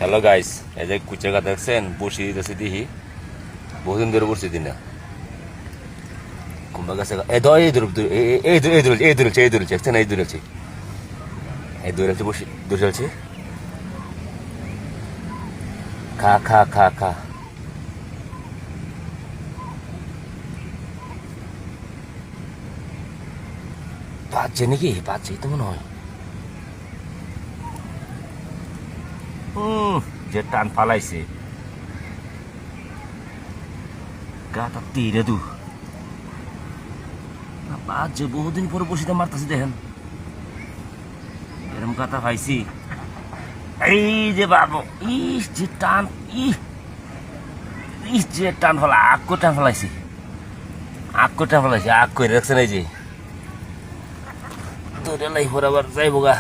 hello guys, এই যে কুচের কথা দেখছেন বসি দিতেছি দিহি বহুদিন ধরে বসছি দিন না কুম্ভা গাছে এই দর এই দূরেছে দেখছেন এই দূরেছে বসি দূরেছে খা খা খা খা পাচ্ছে নাকি পাচ্ছেই তো মনে হয় যে টান ফালাইছে গাটা তীরে দু যে বহুদিন পরে বসিতে মারতেছি দেখেন এরম কথা পাইছি এই যে বাবু ইস যে টান ইস যে টান ফেলা আগ টান ফেলাইছি আগ করে রাখছেন এই যে তোর লাই আবার যাইব গা